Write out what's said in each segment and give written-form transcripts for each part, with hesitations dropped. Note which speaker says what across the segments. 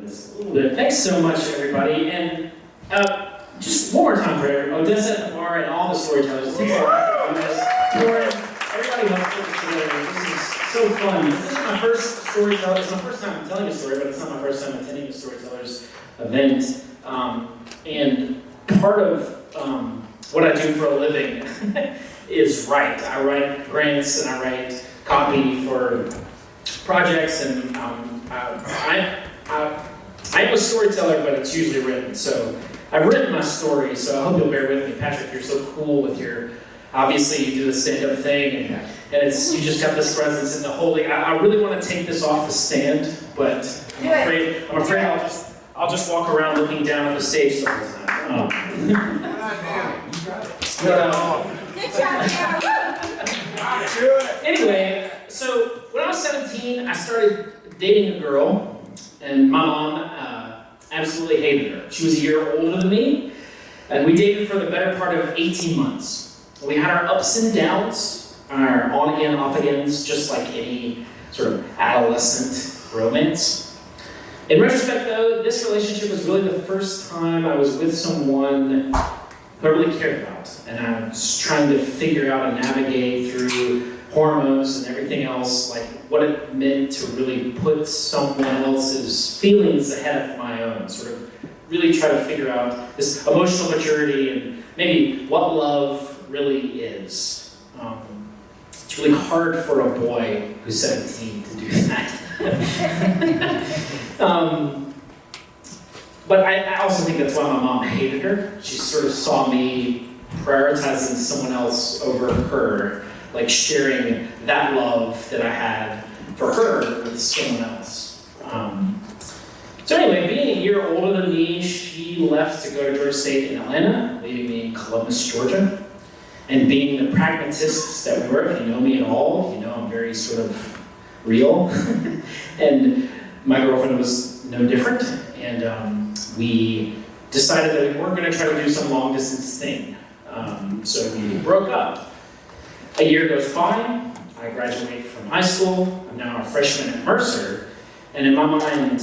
Speaker 1: this a little bit. Thanks so much, everybody. And just one more time for Odessa and Amara and all the storytellers. It takes a lot to do this. Lauren, everybody helps put this together. This is so fun. This is my first storyteller. It's my first time telling a story, but it's not my first time attending a storytellers event. And part of what I do for a living is write. I write grants and I write copy for projects, and I'm a storyteller, but it's usually written. So I've written my story, so I hope you'll bear with me. Patrick, you're so cool with your, obviously you do the stand-up thing, and it's, you just got this presence in the holy. I really want to take this off the stand, but I'm afraid I'll just walk around looking down at the stage the whole time.
Speaker 2: Good job,
Speaker 1: Anyway, so when I was 17, I started dating a girl, and my mom absolutely hated her. She was a year older than me, and we dated for the better part of 18 months. We had our ups and downs, our on-again, off-agains, just like any sort of adolescent romance. In retrospect, though, this relationship was really the first time I was with someone who I really cared about, and I was trying to figure out and navigate through hormones and everything else, like what it meant to really put someone else's feelings ahead of my own, sort of really try to figure out this emotional maturity and maybe what love really is. It's really hard for a boy who's 17 to do that. But I also think that's why my mom hated her. She sort of saw me prioritizing someone else over her, like sharing that love that I had for her with someone else. So anyway, being a year older than me, she left to go to Georgia State in Atlanta, leaving me in Columbus, Georgia. And being the pragmatists that we were, if you know me at all, you know I'm very sort of real. And my girlfriend was no different. And we decided that we weren't going to try to do some long distance thing. So we broke up. A year goes by, I graduate from high school, I'm now a freshman at Mercer, and in my mind,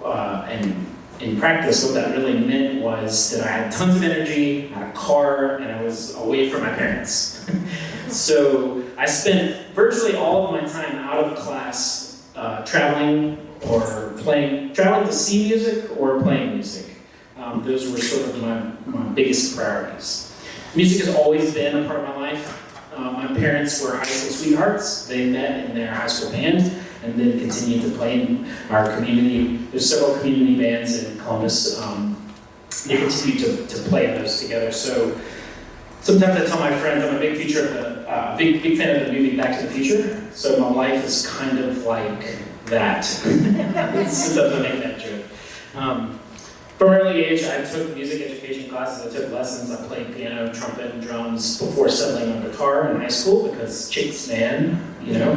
Speaker 1: and in practice, what that really meant was that I had tons of energy, I had a car, and I was away from my parents. So I spent virtually all of my time out of class traveling to see music or playing music. Those were sort of my biggest priorities. Music has always been a part of my life. My parents were high school sweethearts. They met in their high school band and then continued to play in our community. There's several community bands in Columbus. They continue to play in those together. So sometimes I tell my friends I'm a big big fan of the movie Back to the Future. So my life is kind of like that. It doesn't make that joke. From an early age, I took music education classes, I took lessons, I played piano, trumpet, and drums before settling on guitar in high school because chicks, man, you know.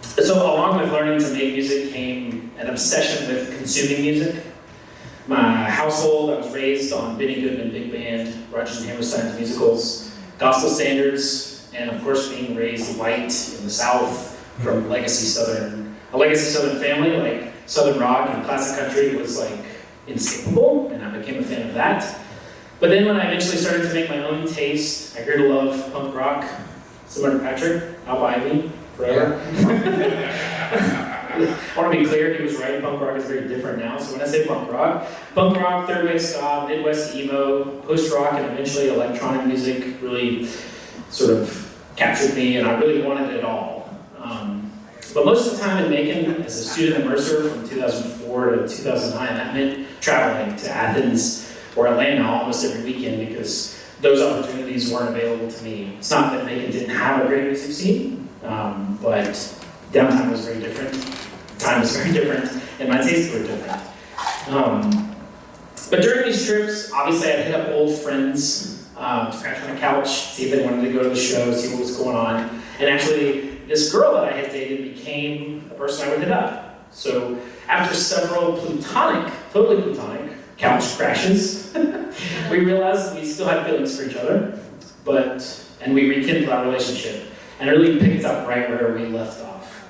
Speaker 1: So along with learning to make music came an obsession with consuming music. My household, I was raised on Benny Goodman Big Band, Rodgers and Hammerstein's musicals, gospel standards, and of course being raised white in the South from a legacy Southern family, like Southern rock and classic country was like inescapable, and I became a fan of that. But then when I eventually started to make my own taste, I grew to love punk rock, similar to Patrick, Al Ivy, forever. I want to be clear, he was right, punk rock is very different now. So when I say punk rock, third wave ska, Midwest emo, post-rock, and eventually electronic music really sort of captured me, and I really wanted it all. But most of the time in Macon, as a student at Mercer from 2004 to 2009, that meant traveling to Athens or Atlanta almost every weekend because those opportunities weren't available to me. It's not that Macon didn't have a great music scene, but downtime was very different, time was very different, and my tastes were different. But during these trips, obviously I'd hit up old friends, scratch on the couch, see if they wanted to go to the show, see what was going on. And actually, this girl that I had dated became a person I would hit up. So after several totally platonic couch crashes, we realized we still had feelings for each other, and we rekindled our relationship and really picked up right where we left off.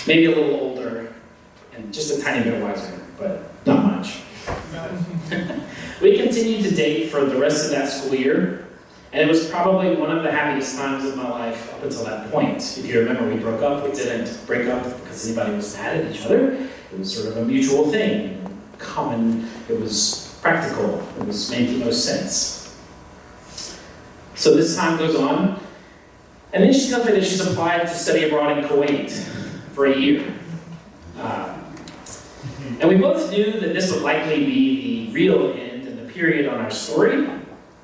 Speaker 1: Maybe a little older, and just a tiny bit wiser, but not much. We continued to date for the rest of that school year, and it was probably one of the happiest times of my life up until that point. If you remember, we broke up. We didn't break up because anybody was mad at each other. It was sort of a mutual thing, common. It was practical. It was making no sense. So this time goes on, and then she tells me that she's applied to study abroad in Kuwait for a year. And we both knew that this would likely be the real end and the period on our story.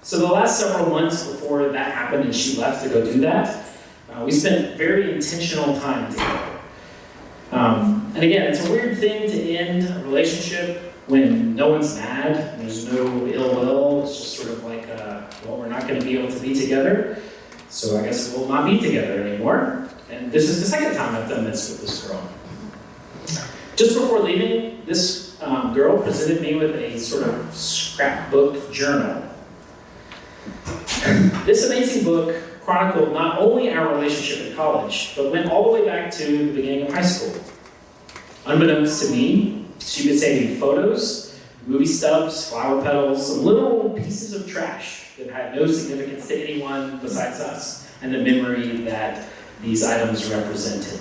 Speaker 1: So the last several months before that happened and she left to go do that, we spent very intentional time together. And again, it's a weird thing to end a relationship when no one's mad, there's no ill will, it's just sort of like, well, we're not going to be able to be together, so I guess we'll not be together anymore. And this is the second time I've done this with this girl. Just before leaving, this girl presented me with a sort of scrapbook journal. This amazing book chronicled not only our relationship in college, but went all the way back to the beginning of high school. Unbeknownst to me, she would send me photos, movie stubs, flower petals, some little pieces of trash that had no significance to anyone besides us, and the memory that these items represented.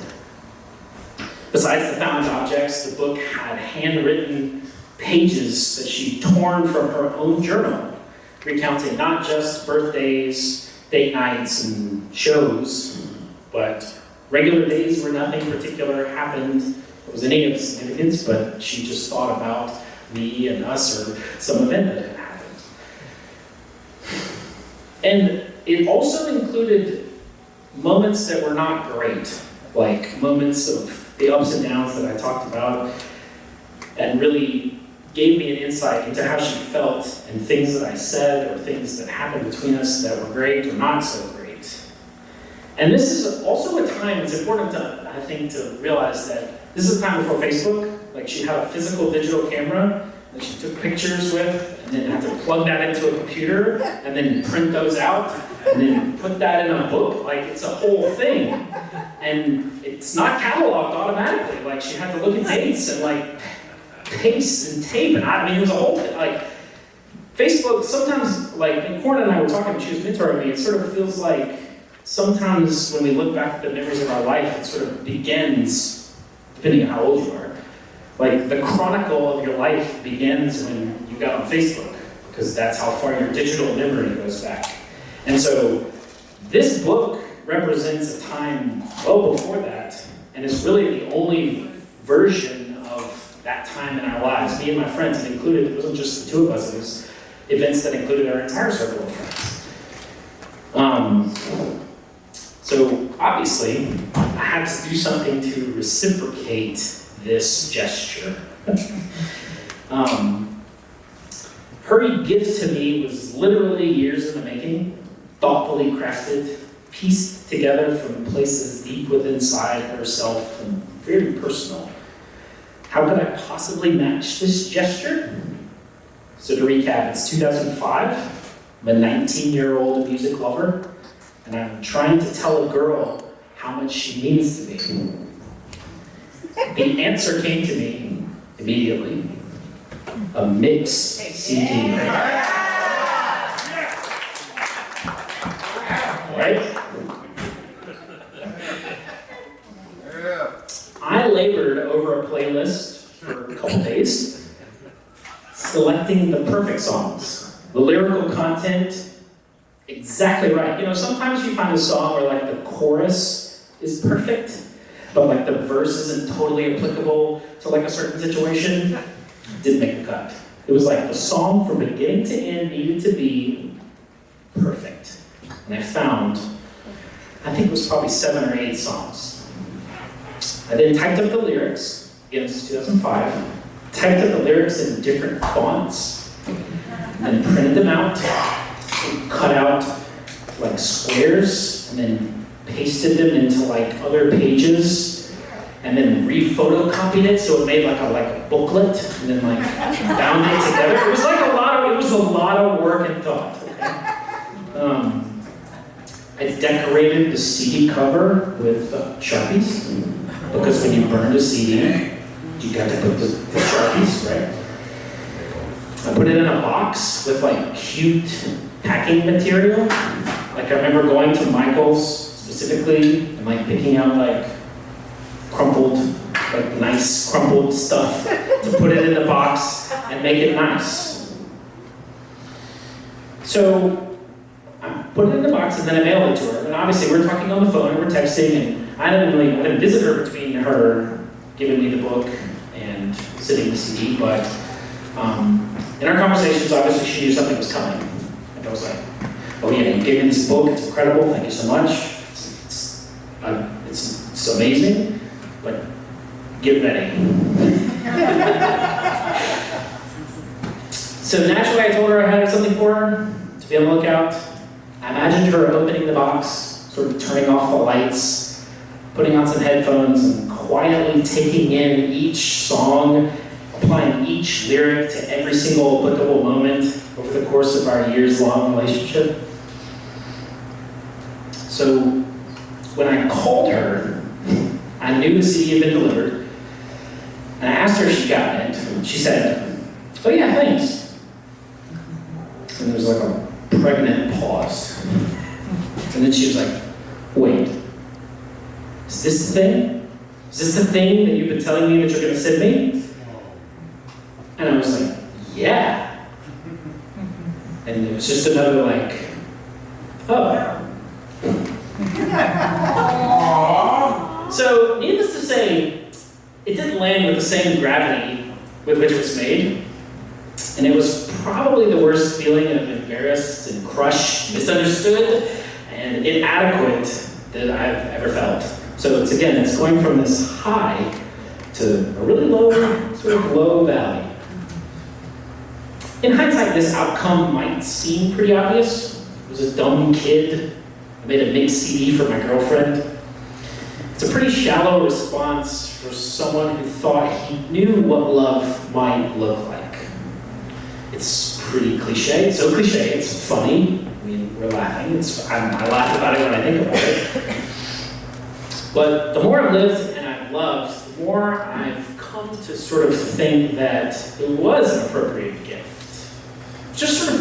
Speaker 1: Besides the found objects, the book had handwritten pages that she'd torn from her own journal, recounting not just birthdays, date nights, and shows, but regular days where nothing particular happened that was any of significance, but she just thought about me and us or some event that had happened. And it also included moments that were not great, like moments of the ups and downs that I talked about, and really gave me an insight into how she felt and things that I said or things that happened between us that were great or not so great. And this is also a time, it's important to, I think, to realize that this is a time before Facebook. Like, she had a physical digital camera that she took pictures with, and then had to plug that into a computer, and then print those out, and then put that in a book. Like, it's a whole thing. And it's not cataloged automatically. Like, she had to look at dates and like paste and tape, and I mean, it was a whole thing. Like, Facebook, sometimes, like, and Corna and I were talking, she was mentoring me, it sort of feels like sometimes when we look back at the memories of our life, it sort of begins, depending on how old you are, like the chronicle of your life begins when you got on Facebook, because that's how far your digital memory goes back. And so this book represents a time well before that, and it's really the only version of that time in our lives. Me and my friends, it wasn't just the two of us, it was events that included our entire circle of friends. So obviously, I had to do something to reciprocate this gesture. Her gift to me was literally years in the making, thoughtfully crafted, pieced together from places deep within inside herself and very personal. How could I possibly match this gesture? So to recap, it's 2005. I'm a 19-year-old music lover, and I'm trying to tell a girl how much she means to me. The answer came to me immediately. A mix CD. Right? I labored over a playlist for a couple days, selecting the perfect songs. The lyrical content, exactly right. You know, sometimes you find a song where like the chorus is perfect, but like the verse isn't totally applicable to like a certain situation. Didn't make the cut. It was like the song from beginning to end needed to be perfect. And I found, I think it was probably 7 or 8 songs. I then typed up the lyrics, again, this is 2005, typed up the lyrics in different fonts, and then printed them out, and cut out like squares, and then pasted them into like other pages, and then re-photocopied it so it made like a booklet, and then like bound it together. It was like a lot of work and thought. Okay? I decorated the CD cover with Sharpies, because when you burned a CD, You got to put the Sharpies, right? I put it in a box with like cute packing material. Like I remember going to Michael's specifically and like picking out like crumpled, like nice crumpled stuff to put it in the box and make it nice. So I put it in the box and then I mailed it to her. And obviously we're talking on the phone and we're texting, and I didn't visit her between her giving me the book and sitting the CD, but in our conversations, obviously she knew something was coming. And I was like, oh yeah, you gave me this book, it's incredible, thank you so much. It's amazing, but get ready. So naturally I told her I had something for her, to be on the lookout. I imagined her opening the box, sort of turning off the lights, putting on some headphones, and quietly taking in each song, applying each lyric to every single applicable moment over the course of our years-long relationship. So when I called her, I knew the CD had been delivered, and I asked her if she'd gotten it. She said, oh yeah, thanks. And there was like a pregnant pause. And then she was like, wait, is this the thing? Is this the thing that you've been telling me that you're going to send me? And I was like, yeah. And it was just another like, oh. So, needless to say, it didn't land with the same gravity with which it was made. And it was probably the worst feeling of embarrassed and crushed, misunderstood, and inadequate that I've ever felt. So it's going from this high to a really low, sort of low valley. In hindsight, this outcome might seem pretty obvious. I was a dumb kid. I made a mixed CD for my girlfriend. It's a pretty shallow response for someone who thought he knew what love might look like. It's pretty cliche. It's so cliche, it's funny. I mean, we're laughing. I laugh about it when I think about it. But the more I've lived and I've loved, the more I've come to sort of think that it was an appropriate gift. Just sort of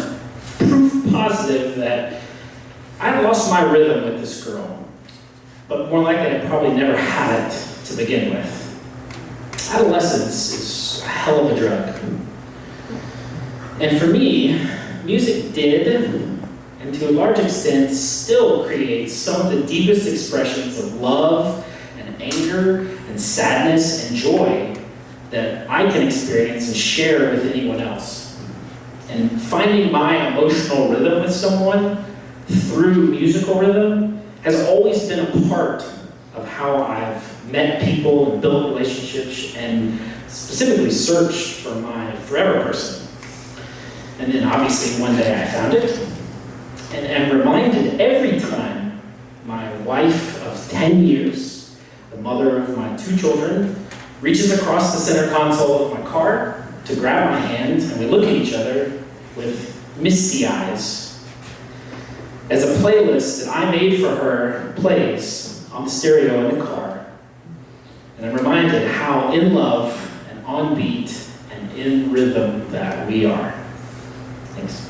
Speaker 1: proof positive that I lost my rhythm with this girl, but more likely I probably never had it to begin with. Adolescence is a hell of a drug. And for me, music did, and to a large extent still creates some of the deepest expressions of love and anger and sadness and joy that I can experience and share with anyone else. And finding my emotional rhythm with someone through musical rhythm has always been a part of how I've met people and built relationships and specifically searched for my forever person. And then obviously one day I found it and am reminded every time my wife of 10 years, the mother of my 2 children, reaches across the center console of my car to grab my hand, and we look at each other with misty eyes as a playlist that I made for her plays on the stereo in the car. And I'm reminded how in love and on beat and in rhythm that we are. Thanks.